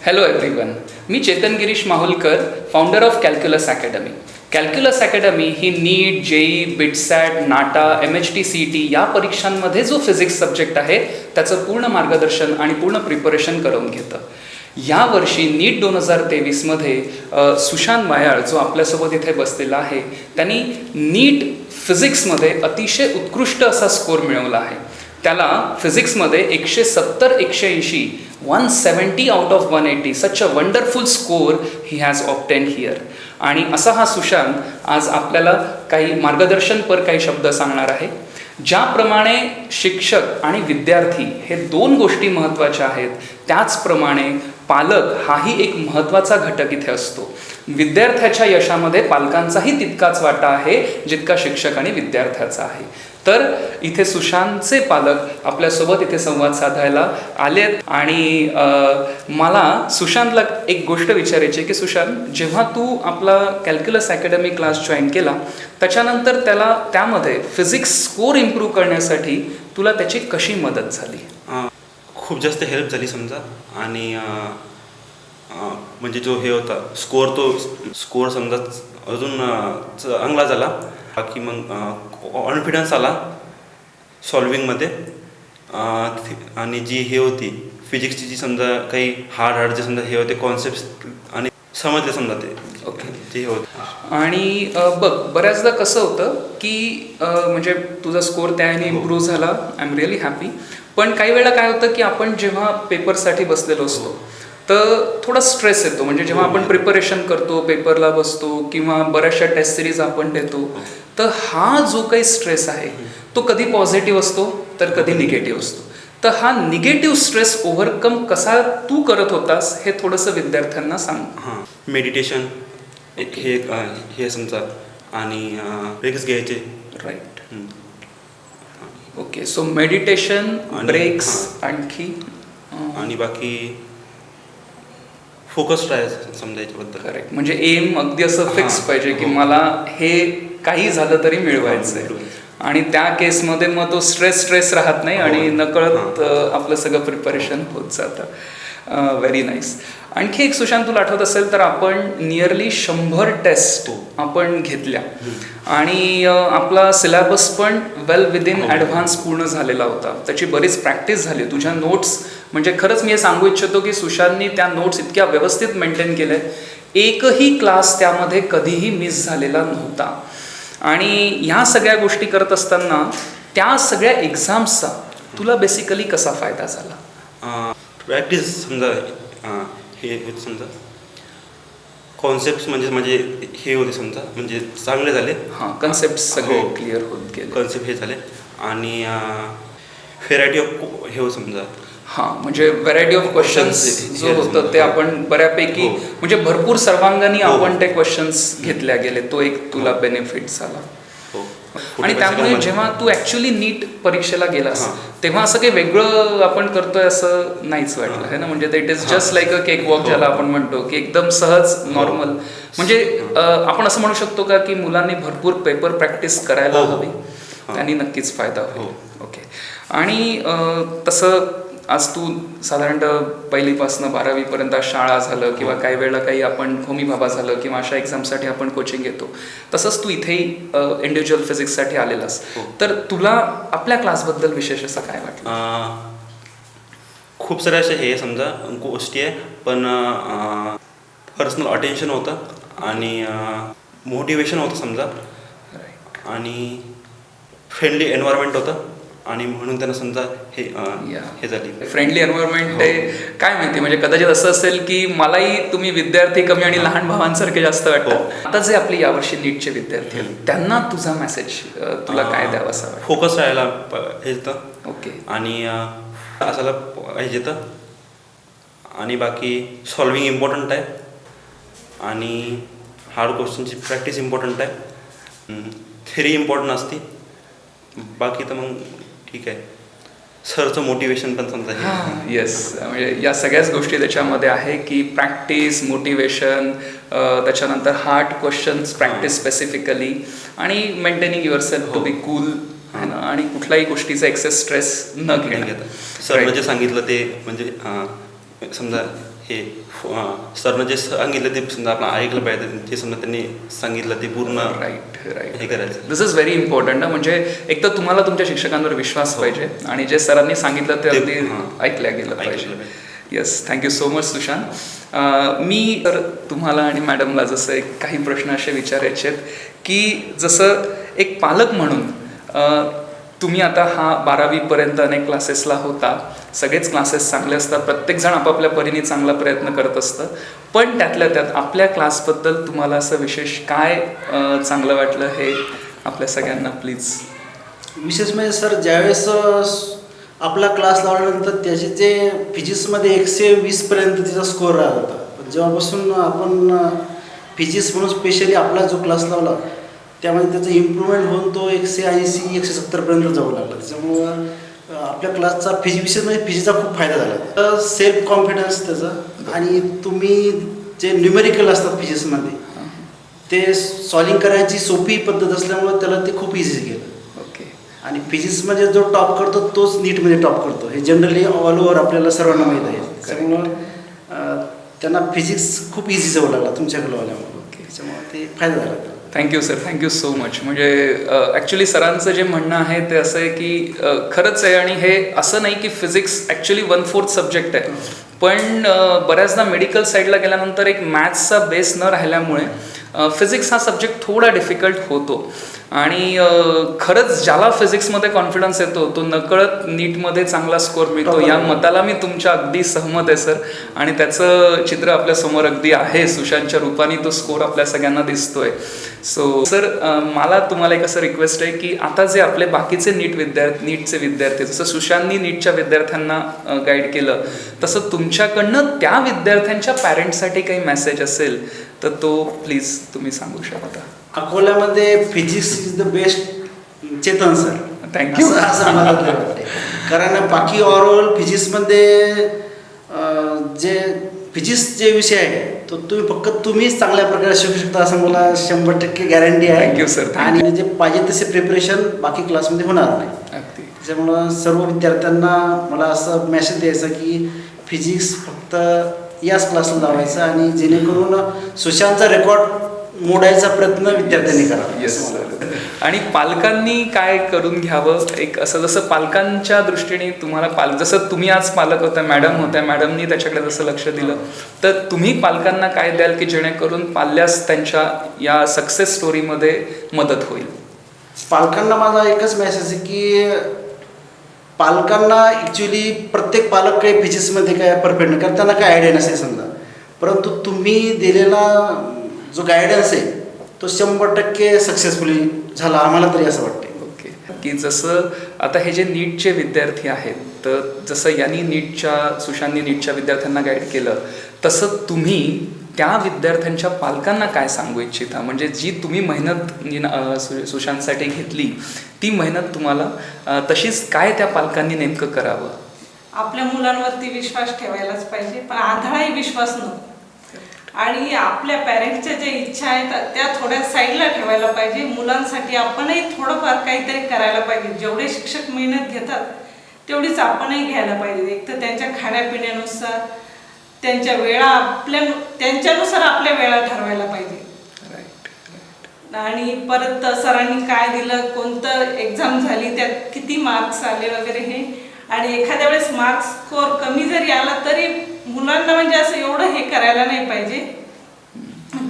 Hello everyone, मी Chetan Girish Mahulkar, founder of calculus academy. Calculus academy ही NEET, JEE, BITSAT, NATA, MHT CET या परीक्षांमध्ये जो फिजिक्स सब्जेक्ट आहे त्याचं पूर्ण मार्गदर्शन आणि पूर्ण प्रिपरेशन करून घेतं. यावर्षी नीट 2023मध्ये सुशांत वायाळ जो आपल्यासोबत इथे बसलेला आहे त्यांनी नीट फिजिक्समध्ये अतिशय उत्कृष्ट असा स्कोर मिळवला आहे. त्याला फिजिक्समध्ये 170-180 170 out of 180 such a wonderful score he has obtain here. आणि असा हा सुशांत आज आपल्याला काही मार्गदर्शनपर काही शब्द सांगणार आहे. ज्याप्रमाणे शिक्षक आणि विद्यार्थी हे दोन गोष्टी महत्त्वाच्या आहेत, त्याचप्रमाणे पालक हाही एक महत्त्वाचा घटक इथे असतो. विद्यार्थ्याच्या यशामध्ये पालकांचाही तितकाच वाटा आहे जितका शिक्षक आणि विद्यार्थ्याचा आहे. तर इथे सुशांतचे पालक आपल्यासोबत इथे संवाद साधायला आलेत आणि मला सुशांतला एक गोष्ट विचारायची की सुशांत, जेव्हा तू आपला कॅल्क्युलस अकॅडमी क्लास जॉईन केला त्याच्यानंतर त्यामध्ये फिजिक्स स्कोर इम्प्रूव्ह करण्यासाठी तुला त्याची कशी मदत झाली? खूप जास्त हेल्प झाली समजा. आणि म्हणजे जो हे होता स्कोर समजा अजून चांगला झाला. बाकी मग कॉन्फिडन्स आला सॉल्विंगमध्ये. आणि जी हे होती फिजिक्सची जी समजा काही हार्ड जे समजा हे होते कॉन्सेप्ट आणि समजले समजा ते ओके जे होते. आणि बऱ्याचदा कसं होतं की म्हणजे तुझा स्कोर त्याने इम्प्रूव्ह झाला. I am really happy. पण काही वेळा काय होतं की आपण जेव्हा पेपरसाठी बसलेलो असतो तर थोडा स्ट्रेस येतो. म्हणजे जेव्हा आपण प्रिपरेशन करतो, पेपरला बसतो किंवा बऱ्याचशा टेस्ट सिरीज आपण देतो, तर हा जो काही स्ट्रेस आहे तो कधी पॉझिटिव्ह असतो तर कधी निगेटिव्ह असतो. तर हा निगेटिव्ह स्ट्रेस ओव्हरकम कसा तू करत होतास हे थोडंसं विद्यार्थ्यांना सांग. मेडिटेशन हे समजा आणि ब्रेक्स घ्यायचे. Right. Okay. So meditation, breaks, आणखी आणि बाकी फोकस राहायचं समजा याच्याबद्दल. करेक्ट. म्हणजे एम अगदी असं फिक्स पाहिजे की मला हे काही झालं तरी मिळवायचं आहे. आणि त्या केसमध्ये मग तो स्ट्रेस राहत नाही आणि नकळत आपलं सगळं प्रिपरेशन होत जातं. Very nice. आणखी एक सुशांत, तुला आठवत असेल तर आपण नियरली 100 टेस्ट आपण घेतल्या आणि आपला सिलेबस पण वेल विदिन ॲडव्हान्स पूर्ण झालेला होता. त्याची बरीच प्रॅक्टिस झाली. तुझ्या नोट्स म्हणजे खरंच मी हे सांगू इच्छितो की सुशांतनी त्या नोट्स इतक्या व्यवस्थित मेंटेन केल्या. एकही क्लास त्यामध्ये कधीही मिस झालेला नव्हता. आणि ह्या सगळ्या गोष्टी करत असताना त्या सगळ्या एक्झाम्सचा तुला बेसिकली कसा फायदा झाला? प्रॅक्टिस समजा हे समजा कॉन्सेप्ट म्हणजे हे होते समजा म्हणजे चांगले झाले. कन्सेप्ट सगळे क्लिअर होत गेले. कन्सेप्ट हे झाले आणि व्हेरायटी ऑफ हे समजा म्हणजे व्हरायटी ऑफ क्वेश्चन्स जो होतं ते आपण बऱ्यापैकी म्हणजे भरपूर सर्वांगाने आपण ते क्वेश्चन्स घेतल्या गेले. तो एक तुला बेनिफिट झाला. आणि त्यामुळे जेव्हा तू ॲक्च्युली नीट परीक्षेला गेलास तेव्हा असं काही वेगळं आपण करतोय असं नाहीच वाटलं आहे ना. म्हणजे it is just like a cake walk ज्याला आपण म्हणतो की एकदम सहज नॉर्मल. म्हणजे आपण असं म्हणू शकतो का की मुलांनी भरपूर पेपर प्रॅक्टिस करायला हवी, त्यांनी नक्कीच फायदा होईल. ओके. आणि तसं आज तू साधारणतः 1ली पासून 12वीपर्यंत शाळा झालं किंवा काही वेळेला काही आपण होमी बाबा झालं किंवा अशा एक्झामसाठी आपण कोचिंग घेतो, तसंच तू इथेही इंडिव्हिज्युअल फिजिक्ससाठी आलेलास. तर तुला आपल्या क्लासबद्दल विशेष असं काय वाटलं? खूप साऱ्या अशा हे समजा गोष्टी आहे, पण पर्सनल अटेन्शन होतं आणि मोटिवेशन होतं समजा. आणि फ्रेंडली एन्व्हायरमेंट होतं आणि म्हणून त्यांना समजा हे झाली फ्रेंडली एन्व्हायरमेंट. काय माहिती, म्हणजे कदाचित असं असेल की मलाही तुम्ही विद्यार्थी कमी आणि लहान भावांसारखे जास्त वाटतात. आता जे आपले यावर्षी नीटचे विद्यार्थी आहेत त्यांना तुझा मेसेज तुला काय द्यावा असा? फोकस राहायला येतं. ओके. आणि असायला पाहिजे तर. आणि बाकी सॉल्विंग इम्पॉर्टंट आहे आणि हार्ड क्वेश्चनची प्रॅक्टिस इम्पॉर्टंट आहे. थेरी इम्पॉर्टंट असते. बाकी तर मग ठीक आहे. सरचं मोटिवेशन पण समजा. येस. म्हणजे या सगळ्याच गोष्टी त्याच्यामध्ये आहे की प्रॅक्टिस, मोटिवेशन, त्याच्यानंतर हार्ड क्वेश्चन्स प्रॅक्टिस स्पेसिफिकली आणि maintaining yourself to be cool आणि कुठल्याही गोष्टीचा एक्सेस स्ट्रेस न घेणं. सर म्हणजे सांगितलं ते म्हणजे समजा हे सरनं जे सांगितलं ते समजा आपण ऐकलं पाहिजे, ते समजा त्यांनी सांगितलं ते पूर्ण राईट हे करायचं. दिस इज व्हेरी इम्पॉर्टंट ना, म्हणजे एक तर तुम्हाला तुमच्या शिक्षकांवर विश्वास पाहिजे आणि जे सरांनी सांगितलं ते अगदी ऐकल्या गेलं पाहिजे. Yes, thank you so much Sushant. मी तर तुम्हाला आणि मॅडमला जसं एक काही प्रश्न असे विचारायचे आहेत की जसं एक पालक म्हणून तुम्ही आता हा 12वीपर्यंत अनेक क्लासेसला होता, सगळेच क्लासेस चांगले असतात, प्रत्येकजण आपापल्या परीने चांगला प्रयत्न करत असतं, पण त्यातल्या त्यात आपल्या क्लासबद्दल तुम्हाला असं विशेष काय चांगलं वाटलं हे आपल्या सगळ्यांना प्लीज. विशेष म्हणजे सर ज्यावेळेस आपला क्लास लावल्यानंतर त्याचे जे फिजिक्समध्ये 120पर्यंत तिचा स्कोअर राहत होता, पण जेव्हापासून आपण फिजिक्स म्हणून स्पेशली आपला जो क्लास लावला त्यामध्ये त्याचं इम्प्रूव्हमेंट होऊन तो 180 170पर्यंत जाऊ लागला. त्याच्यामुळं आपल्या क्लासचा विशेष म्हणजे फिजिक्सचा खूप फायदा झाला. तर सेल्फ कॉन्फिडन्स त्याचा, आणि तुम्ही जे न्यूमेरिकल असतात फिजिक्समध्ये ते सॉल्विंग करायची सोपी पद्धत असल्यामुळं त्याला ते खूप इझी गेलं. आणि फिजिक्समध्ये जो टॉप करतो तोच नीटमध्ये टॉप करतो, हे जनरली ऑल ओव्हर आपल्याला सर्वांना माहीत आहे. त्याच्यामुळं त्यांना फिजिक्स खूप इझी जाऊ लागला तुमच्याकडे आल्यामुळे, त्याच्यामुळे ते फायदा झाला. Thank you sir, thank you so much. म्हणजे ॲक्च्युली सरांचं जे म्हणणं आहे ते असं आहे की खरंच आहे, आणि हे असं नाही की फिजिक्स ॲक्च्युली 1/4 सब्जेक्ट आहे, पण बऱ्याचदा मेडिकल साईडला गेल्यानंतर एक मॅथ्सचा बेस न राहिल्यामुळे फिजिक्स हा सब्जेक्ट थोडा डिफिकल्ट होतो. आणि खरंच ज्याला फिजिक्समध्ये कॉन्फिडन्स येतो तो नकळत नीटमध्ये चांगला स्कोअर मिळतो, या मताला मी तुमच्या अगदी सहमत आहे सर. आणि त्याचं चित्र आपल्यासमोर अगदी आहे, सुशांतच्या रूपाने तो स्कोअर आपल्या सगळ्यांना दिसतोय. सो सर, मला तुम्हाला एक असं रिक्वेस्ट आहे की आता जे आपले बाकीचे नीटचे विद्यार्थी जसं सुशांतनी नीटच्या विद्यार्थ्यांना गाईड केलं, तसं तुमच्याकडनं त्या विद्यार्थ्यांच्या पॅरेंट्ससाठी काही मेसेज असेल तर तो प्लीज तुम्ही सांगू शकता. अकोल्यामध्ये physics is the best Chetan sir. Thank you. असं मला वाटते, कारण बाकी ओव्हरऑल फिजिक्समध्ये जे फिजिक्स जे विषय आहे तो तुम्हीच चांगल्या प्रकारे शिकू शकता असं मला 100% गॅरंटी आहे. Thank you sir. आणि जे पाहिजे तसे प्रिपरेशन बाकी क्लासमध्ये होणार नाही. अगदी. त्याच्यामुळं सर्व विद्यार्थ्यांना मला असं मेसेज द्यायचा की फिजिक्स फक्त याच क्लासला लावायचा, आणि जेणेकरून सुशांतचा रेकॉर्ड मोडायचा प्रयत्न विद्यार्थ्यांनी करावा. Yes sir. आणि पालकांनी काय करून घ्यावं, एक असं जसं पालकांच्या दृष्टीने तुम्हाला जसं तुम्ही आज पालक होता, मॅडम होत्या, मॅडमनी त्याच्याकडे जसं लक्ष दिलं, तर तुम्ही पालकांना काय द्याल की जेणेकरून पाल्यास त्यांच्या या सक्सेस स्टोरीमध्ये मदत होईल? पालकांना माझा एकच मेसेज आहे की पालकांना ॲक्च्युली प्रत्येक पालक काही फिजिक्समध्ये काय परफेक्ट नाही, कारण त्यांना काय आयडिया नसेल समजा, परंतु तुम्ही दिलेला जो गायडन्स आहे तो 100% सक्सेसफुली झाला, आम्हाला तरी असं वाटते. ओके. की जसं आता हे जे नीटचे विद्यार्थी आहेत, तर जसं सुशांतनी नीटच्या विद्यार्थ्यांना गाईड केलं, तसं तुम्ही त्या विद्यार्थ्यांच्या पालकांना काय सांगू इच्छिता? म्हणजे जी तुम्ही मेहनत सुशांतसाठी घेतली ती मेहनत तुम्हाला तशीच काय त्या पालकांनी नेमकं करावं? आपल्या मुलांवरती विश्वास ठेवायलाच पाहिजे, पण आंधळाही विश्वास नको. आणि आपल्या पॅरेंट्सच्या ज्या इच्छा आहेत त्या थोड्या साईडला ठेवायला पाहिजे. मुलांसाठी आपणही थोडंफार काहीतरी करायला पाहिजे. जेवढे शिक्षक मेहनत घेतात तेवढीच आपणही घ्यायला पाहिजे. एक तर त्यांच्या खाण्यापिण्यानुसार, त्यांच्या वेळा त्यांच्यानुसार आपल्या वेळा ठरवायला पाहिजे. आणि परत सरांनी काय दिलं, कोणतं एक्झाम झाली, त्यात किती मार्क्स आले वगैरे हे. आणि एखाद्या वेळेस मार्क्स स्कोअर कमी जरी आला तरी मुलांना म्हणजे असं एवढं हे करायला नाही पाहिजे.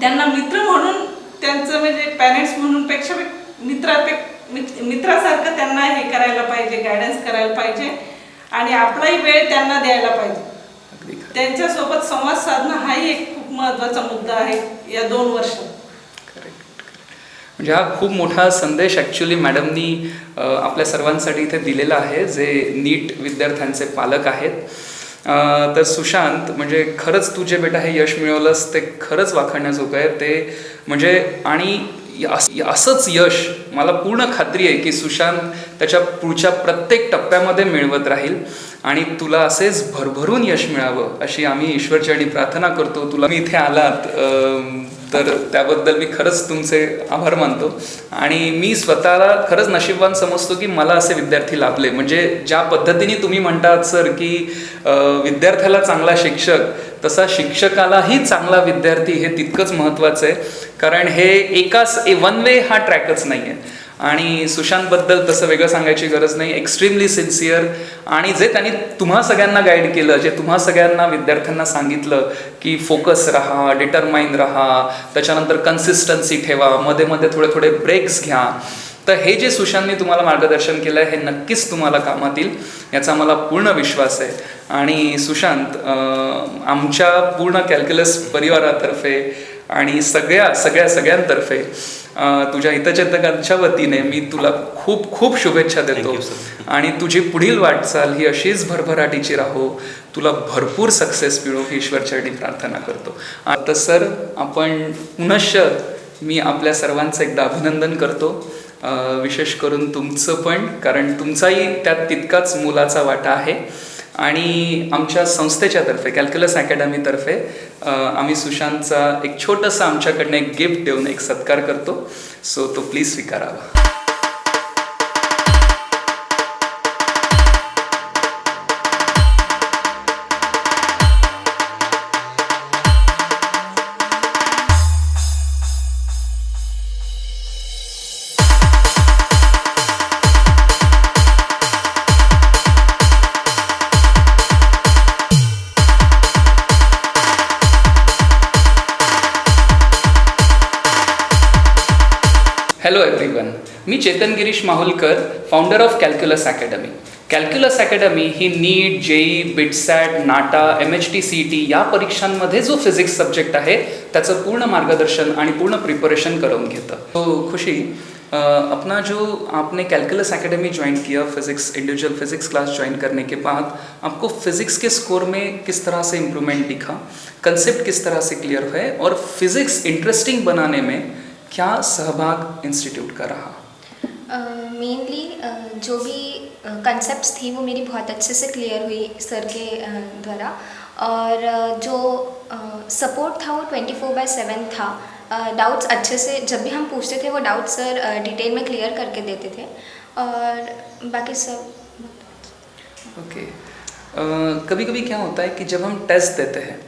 त्यांना मित्र म्हणून त्यांचं म्हणजे पॅरेंट्स म्हणून पेक्षा मित्रासारखं त्यांना हे करायला पाहिजे, गायडन्स करायला पाहिजे. आणि आपलाही वेळ त्यांना द्यायला पाहिजे. त्यांच्यासोबत संवाद साधणं हाही एक खूप महत्त्वाचा मुद्दा आहे या 2 वर्षात. म्हणजे हा खूप मोठा संदेश ॲक्च्युली मॅडमनी आपल्या सर्वांसाठी इथे दिलेला आहे, जे नीट विद्यार्थ्यांचे पालक आहेत. तर सुशांत, म्हणजे खरंच तू जे बेटा हे यश मिळवलंस ते खरंच वाखाणण्याजोगं आहे. ते म्हणजे आणि असंच यश मला पूर्ण खात्री आहे की सुशांत त्याच्या पुढच्या प्रत्येक टप्प्यामध्ये मिळवत राहील, आणि तुला असेच भरभरून यश मिळावं अशी आम्ही ईश्वरचरणी प्रार्थना करतो. तुला मी इथे आलात तर त्याबद्दल मी खरंच तुमचे आभार मानतो आणि मी स्वतःला खरंच नशीबवान समजतो की मला असे विद्यार्थी लाभले. म्हणजे ज्या पद्धतीने तुम्ही म्हणतात सर की विद्यार्थ्याला चांगला शिक्षक तसा शिक्षकालाही चांगला विद्यार्थी हे तितकंच महत्त्वाचं आहे, कारण हे एकाच वन वे हा ट्रॅकच नाही आहे. आणि सुशांतबद्दल तसं वेगळं सांगायची गरज नाही, एक्स्ट्रीमली सिन्सिअर. आणि जे त्यांनी तुम्हा सगळ्यांना गाईड केलं, जे तुम्हा सगळ्यांना विद्यार्थ्यांना सांगितलं की फोकस राहा, डिटरमाइन राहा, त्याच्यानंतर कन्सिस्टन्सी ठेवा, मध्ये मध्ये थोडे थोडे ब्रेक्स घ्या, तर हे जे सुशांतने तुम्हाला मार्गदर्शन केलं आहे हे नक्कीच तुम्हाला कामात येईल याचा मला पूर्ण विश्वास आहे. आणि सुशांत, आमच्या पूर्ण कॅल्क्युलस परिवारातर्फे आणि सगळ्यांतर्फे तुझ्या हितचिंतकांच्या वतीने मी तुला खूप खूप शुभेच्छा देतो. आणि तुझी पुढील वाटचाल ही अशीच भरभराटीची राहो, तुला भरपूर सक्सेस मिळो ही ईश्वरचरणी प्रार्थना करतो. आता सर, आपण पुनश्च मी आपल्या सर्वांचं एकदा अभिनंदन करतो, विशेष करून तुमचं पण, कारण तुमचाही त्यात तितकाच मोलाचा वाटा आहे. आणि आमच्या संस्थेच्या तर्फे, कॅल्क्युलस अकॅडमीतर्फे आम्ही सुशांतचा एक छोटंसं आमच्याकडनं एक गिफ्ट देऊन एक सत्कार करतो. सो तो प्लीज स्वीकारावा. हॅलो एव्हरीवन, मी Chetan Girish Mahulkar, founder of calculus academy. Calculus academy ही NEET, JEE, BITSAT, NATA, MHT-CET या परीक्षांमध्ये जो फिजिक्स सब्जेक्ट आहे त्याचं पूर्ण मार्गदर्शन आणि पूर्ण प्रिपरेशन करून घेतं. तो खुशी, अपना जो आपने कैलकुलस एकेडमी ज्वाइन किया, physics individual physics class join करने के बाद आपको फिज़िक्स के स्कोर में किस तरह से इम्प्रूवमेंट दिखा, कंसेप्ट किस तरह से क्लियर हुए और फिज़िक्स इंटरेस्टिंग बनाने में क्या सहभाग इंस्टीट्यूट का रहा? मेनली जो भी कंसेप्ट्स थी वो मेरी बहुत अच्छे से क्लियर हुई सर के द्वारा, और जो सपोर्ट था वो 24/7 था. डाउट्स अच्छे से जब भी हम पूछते थे वो डाउट्स सर डिटेल में क्लियर करके देते थे, और बाकी सब ओके. कभी कभी क्या होता है कि जब हम टेस्ट देते हैं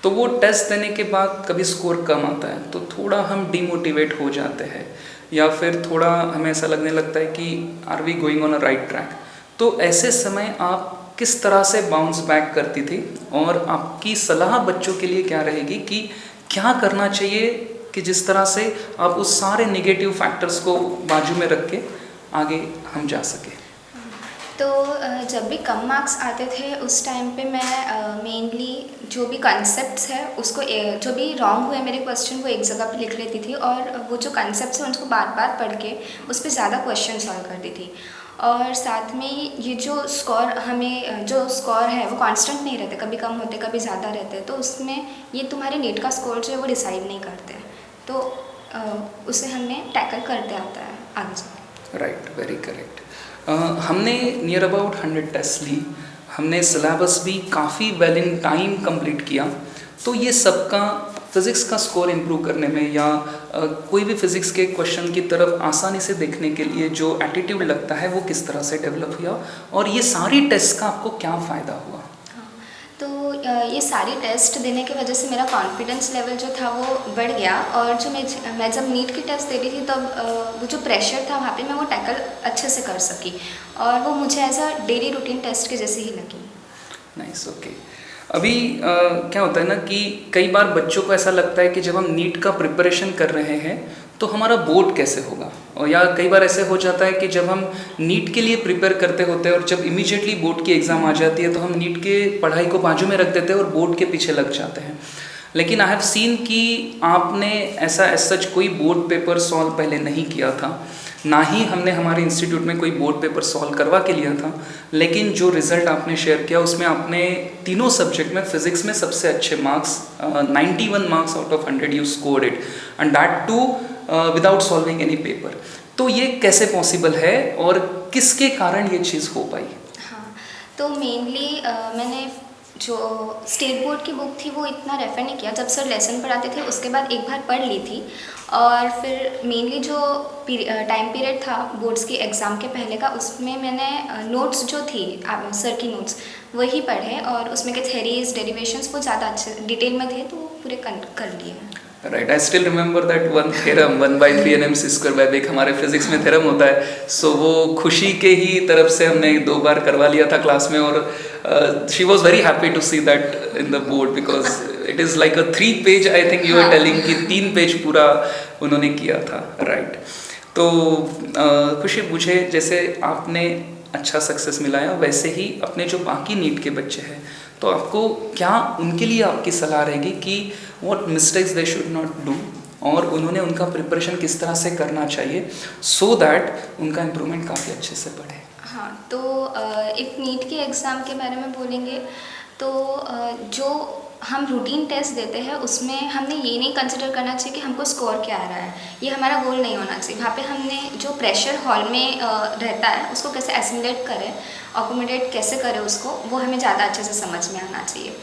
तो वो टेस्ट देने के बाद कभी स्कोर कम आता है तो थोड़ा हम डिमोटिवेट हो जाते हैं, या फिर थोड़ा हमें ऐसा लगने लगता है कि are we going on a right track. तो ऐसे समय आप किस तरह से बाउंस बैक करती थी, और आपकी सलाह बच्चों के लिए क्या रहेगी कि क्या करना चाहिए कि जिस तरह से आप उस सारे नेगेटिव फैक्टर्स को बाजू में रख के आगे हम जा सके? तो जब भी कम मार्क्स आते थे उस टाइम पे मैं मेनली जो भी कंसेप्ट्स है उसको जो भी रॉन्ग हुए मेरे क्वेश्चन वो एक जगह पे लिख लेती थी, और वो जो कंसेप्ट्स हैं उनको बार बार पढ़ के उस पर ज़्यादा क्वेश्चन सॉल्व करती थी. और साथ में ये जो स्कोर हमें जो स्कोर है वो कांस्टेंट नहीं रहते, कभी कम होते कभी ज़्यादा रहते, तो उसमें ये तुम्हारे नीट का स्कोर जो है वो डिसाइड नहीं करते, तो उसे हमें टैकल करते आता है आगे से. Right, very correct. हमने नियर अबाउट 100 टेस्ट ली, हमने सिलेबस भी काफ़ी वेल इन टाइम कंप्लीट किया. तो ये सबका फिज़िक्स का स्कोर इम्प्रूव करने में या कोई भी फिज़िक्स के क्वेश्चन की तरफ आसानी से देखने के लिए जो एटीट्यूड लगता है वो किस तरह से डेवलप हुआ, और ये सारी टेस्ट का आपको क्या फ़ायदा हुआ? तो ये सारी टेस्ट देने की वजह से मेरा कॉन्फिडेंस लेवल जो था वो बढ़ गया, और जो मैं जब नीट की टेस्ट दे रही थी तब वो जो प्रेशर था वहाँ पे मैं वो टैकल अच्छे से कर सकी, और वो मुझे as a daily routine test के जैसे ही लगी. Nice, okay. अभी क्या होता है ना कि कई बार बच्चों को ऐसा लगता है कि जब हम नीट का प्रिपरेशन कर रहे हैं तो हमारा बोर्ड कैसे होगा, और या कई बार ऐसे हो जाता है कि जब हम नीट के लिए प्रिपेयर करते होते हैं और जब इमीडिएटली बोर्ड की एग्ज़ाम आ जाती है तो हम नीट के पढ़ाई को बाजू में रख देते हैं और बोर्ड के पीछे लग जाते हैं. लेकिन आई हैव सीन कि आपने ऐसा एज सच कोई बोर्ड पेपर सॉल्व पहले नहीं किया था, ना ही हमने हमारे इंस्टीट्यूट में कोई बोर्ड पेपर सॉल्व करवा के लिया था, लेकिन जो रिज़ल्ट आपने शेयर किया उसमें आपने तीनों सब्जेक्ट में फिज़िक्स में सबसे अच्छे marks 91 marks out of 100 you scored it, and that too without solving any paper. तो ये कैसे पॉसिबल है और किसके कारण ये चीज़ हो पाई? हाँ, तो मेनली मैंने जो स्टेट बोर्ड की बुक थी वो इतना रेफ़र नहीं किया। जब सर लेसन पढ़ाते थे उसके बाद एक बार पढ़ ली थी, और फिर मेनली जो टाइम पीरियड था बोर्ड्स की एग्ज़ाम के पहले का, उसमें मैंने नोट्स जो थी सर की नोट्स वही पढ़े, और उसमें के थेरीज डेरिवेशंस वो ज़्यादा अच्छे डिटेल में थे तो वो पूरे कर लिए। Right, I still remember that one theorem 1/3 nm²/, एक हमारे फिजिक्स में थ्योरम होता है। सो वो खुशी के ही तरफ से हमने 2 बार करवा लिया था क्लास में, और she was very happy to see that in the board, because it is like a 3 page, I think you are telling कि 3 पेज पूरा उन्होंने किया था। राइट, तो खुशी, मुझे जैसे आपने अच्छा सक्सेस मिलाया, वैसे ही अपने जो बाकी नीट के बच्चे हैं, तो आपको क्या उनके लिए आपकी सलाह रहेगी कि what mistakes they should not do, और उन्होंने उनका प्रिपरेशन किस तरह से करना चाहिए सो दैट उनका इम्प्रूवमेंट काफ़ी अच्छे से बढ़े? हाँ, तो इफ़ नीट के एग्ज़ाम के बारे में बोलेंगे तो जो हम रूटीन टेस्ट देते हैं उसमें हमने ये नहीं कंसिडर करना चाहिए कि हमको स्कोर क्या आ रहा है, ये हमारा गोल नहीं होना चाहिए। वहाँ पे हमने जो प्रेशर हॉल में रहता है उसको कैसे एसिमुलेट करें, अकोमोडेट कैसे करें उसको, वो हमें ज़्यादा अच्छे से समझ में आना चाहिए।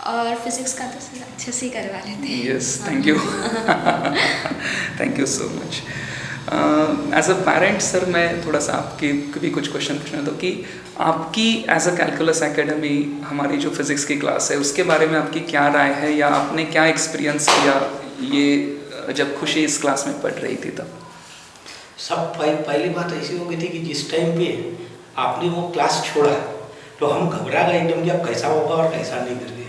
और फिज़िक्स का तो सर अच्छे से ही करवा लेते हैं। Yes, thank you, thank you so much. As a parent sir, मैं थोड़ा सा आपके भी कुछ क्वेश्चन पूछना था कि आपकी एज अ कैलकुलस एकेडमी, हमारी जो फिज़िक्स की क्लास है उसके बारे में आपकी क्या राय है, या आपने क्या एक्सपीरियंस किया ये जब खुशी इस क्लास में पढ़ रही थी तब? पहली बात ऐसी हो गई थी कि जिस टाइम पे आपने वो क्लास छोड़ा तो हम घबरा गए एकदम कि अब कैसा होगा और कैसा नहीं करके।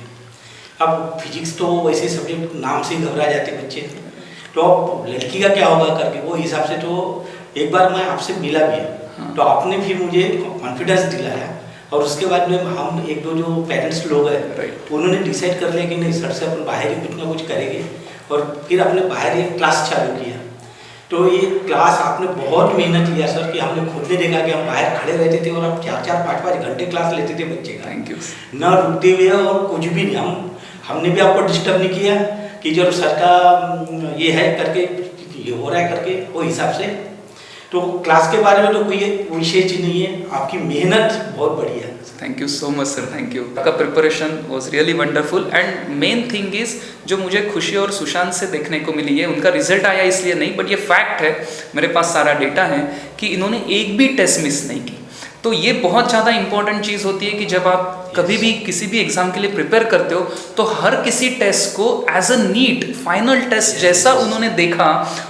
अब फिजिक्स तो वैसे सब्जेक्ट नाम से ही घबरा जाते बच्चे, तो अब लड़की का क्या होगा करके वो हिसाब से, तो एक बार मैं आपसे मिला भी तो आपने फिर मुझे कॉन्फिडेंस दिलाया, और उसके बाद में हम 1-2 जो पेरेंट्स लोग हैं उन्होंने डिसाइड कर लिया कि नहीं सर से अपन बाहर ही कुछ ना कुछ करेंगे, और फिर आपने बाहर एक क्लास चालू किया। तो ये क्लास आपने बहुत मेहनत लिया सर, कि हमने खुद ने देखा कि हम बाहर खड़े रहते थे और आप 4-4, 5-5 घंटे क्लास लेते थे बच्चे का। Thank you. न रुकते हुए और कुछ भी नहीं, हमने भी आपको डिस्टर्ब नहीं किया कि जब सर का ये है करके ये हो रहा है करके वो हिसाब से। तो क्लास के बारे में तो कोई विशेष चीज़ नहीं है, आपकी मेहनत बहुत बढ़िया है। Thank you so much sir, thank you. आपका preparation was really wonderful, and main thing is जो मुझे खुशी और सुशांत से देखने को मिली है, उनका रिजल्ट आया इसलिए नहीं, बट ये फैक्ट है, मेरे पास सारा डेटा है कि इन्होंने एक भी टेस्ट मिस नहीं की। तो ये बहुत ज़्यादा इंपॉर्टेंट चीज़ होती है कि जब आप कभी भी किसी भी एग्जाम के लिए प्रिपेयर करते हो तो हर किसी टेस्ट को as a NEET final test जैसा उन्होंने देखा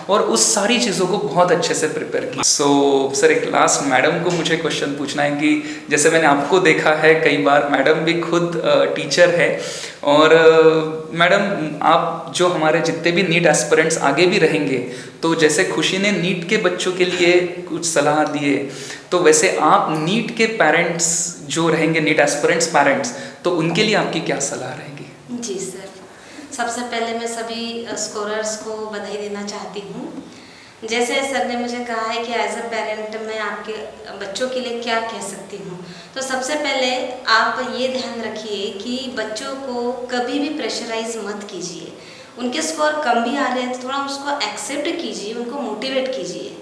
और उस सारी चीज़ों को बहुत अच्छे से प्रिपेयर किया। सो सर, एक लास्ट मैडम को मुझे क्वेश्चन पूछना है कि जैसे मैंने आपको देखा है कई बार, मैडम भी खुद टीचर है, और मैडम आप जो हमारे जितने भी नीट एस्पिरेंट्स आगे भी रहेंगे, तो जैसे खुशी ने नीट के बच्चों के लिए कुछ सलाह दिए, तो वैसे आप नीट के पेरेंट्स जो रहेंगे, नीट एस्पिरेंट्स पेरेंट्स, तो उनके लिए आपकी क्या सलाह रहेगी? जी सर, सबसे पहले मैं सभी स्कोरर्स को बधाई देना चाहती हूँ। जैसे सर ने मुझे कहा है कि एज अ पेरेंट मैं आपके बच्चों के लिए क्या कह सकती हूँ, तो सबसे पहले आप ये ध्यान रखिए कि बच्चों को कभी भी प्रेशराइज मत कीजिए। उनके स्कोर कम भी आ रहे हैं तो थोड़ा उसको एक्सेप्ट कीजिए, उनको मोटिवेट कीजिए,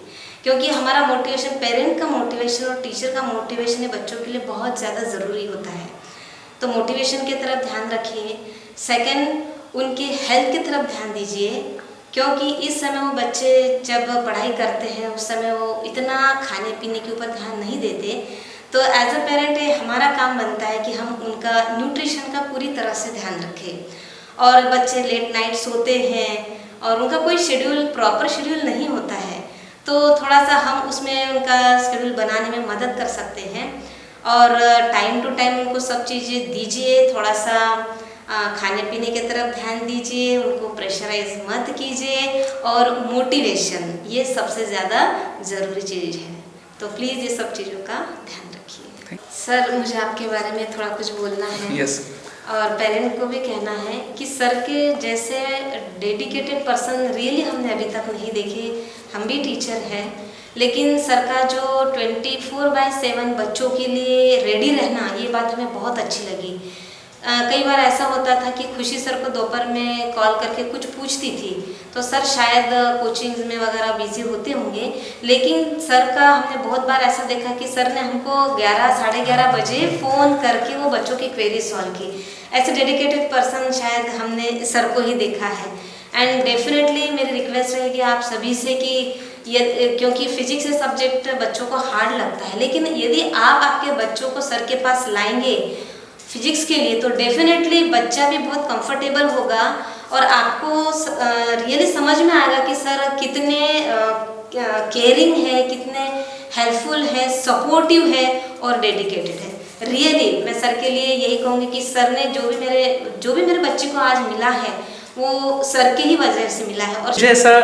क्योंकि हमारा मोटिवेशन, पेरेंट का मोटिवेशन और टीचर का मोटिवेशन बच्चों के लिए बहुत ज़्यादा ज़रूरी होता है। तो मोटिवेशन की तरफ ध्यान रखिए। सेकंड, उनके हेल्थ की तरफ ध्यान दीजिए, क्योंकि इस समय वो बच्चे जब पढ़ाई करते हैं उस समय वो इतना खाने पीने के ऊपर ध्यान नहीं देते। तो एज अ पेरेंट हमारा काम बनता है कि हम उनका न्यूट्रिशन का पूरी तरह से ध्यान रखें। और बच्चे लेट नाइट सोते हैं और उनका कोई शेड्यूल, प्रॉपर शेड्यूल नहीं होता है, तो थोड़ा सा हम उसमें उनका शेड्यूल बनाने में मदद कर सकते हैं। और टाइम टू टाइम उनको सब चीज़ें दीजिए, थोड़ा सा खाने पीने की तरफ ध्यान दीजिए, उनको प्रेशराइज मत कीजिए, और मोटिवेशन ये सबसे ज़्यादा ज़रूरी चीज़ है। तो प्लीज़ ये सब चीज़ों का ध्यान रखिए। सर, मुझे आपके बारे में थोड़ा कुछ बोलना है। यस। और पेरेंट को भी कहना है कि सर के जैसे डेडिकेटेड पर्सन रियली हमने अभी तक नहीं देखे। हम भी टीचर हैं, लेकिन सर का जो 24/7 बच्चों के लिए रेडी रहना, ये बात हमें बहुत अच्छी लगी। कई बार ऐसा होता था कि खुशी सर को दोपहर में कॉल करके कुछ पूछती थी तो सर शायद कोचिंग में वगैरह बिजी होते होंगे, लेकिन सर का हमने बहुत बार ऐसा देखा कि सर ने हमको 11, साढ़े 11 बजे फ़ोन करके वो बच्चों की क्वेरी सॉल्व की। ऐसे डेडिकेटेड पर्सन शायद हमने सर को ही देखा है। एंड डेफिनेटली मेरी रिक्वेस्ट रहेगी आप सभी से कि ये, क्योंकि फिजिक्स से सब्जेक्ट बच्चों को हार्ड लगता है, लेकिन यदि आप आपके बच्चों को सर के पास लाएंगे फिजिक्स के लिए तो डेफिनेटली बच्चा भी बहुत कंफर्टेबल होगा और आपको रियली समझ में आएगा कि सर कितने केयरिंग है, कितने हेल्पफुल है, सपोर्टिव है और डेडिकेटेड है। रियली मैं सर के लिए यही कहूँगी कि सर ने जो भी मेरे बच्चे को आज मिला है वो सर के ही वजह से मिला है। और मुझे ऐसा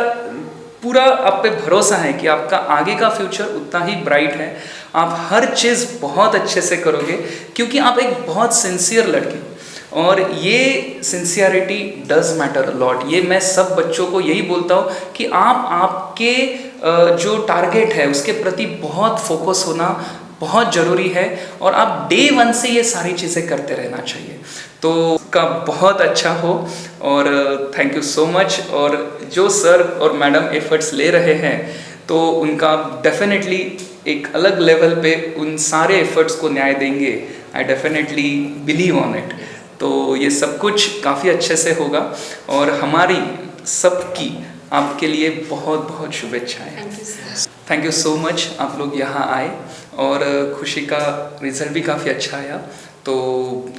पूरा आप पे भरोसा है कि आपका आगे का फ्यूचर उतना ही ब्राइट है, आप हर चीज़ बहुत अच्छे से करोगे क्योंकि आप एक बहुत सिंसियर लड़की और ये sincerity does matter a lot. ये मैं सब बच्चों को यही बोलता हूँ कि आप आपके जो टारगेट है उसके प्रति बहुत फोकस होना बहुत ज़रूरी है और आप डे 1 से ये सारी चीज़ें करते रहना चाहिए। तो का बहुत अच्छा हो और थैंक यू सो मच। और जो सर और मैडम एफर्ट्स ले रहे हैं तो उनका डेफिनेटली एक अलग लेवल पे उन सारे एफर्ट्स को न्याय देंगे। I definitely believe on it. तो ये सब कुछ काफ़ी अच्छे से होगा और हमारी सबकी आपके लिए बहुत बहुत शुभेच्छाएं। Thank you so much. आप लोग यहाँ आए और खुशी का रिजल्ट भी काफ़ी अच्छा आया, तो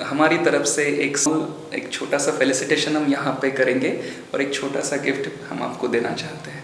हमारी तरफ से एक छोटा सा फेलिसिटेशन हम यहाँ पे करेंगे और एक छोटा सा गिफ्ट हम आपको देना चाहते हैं।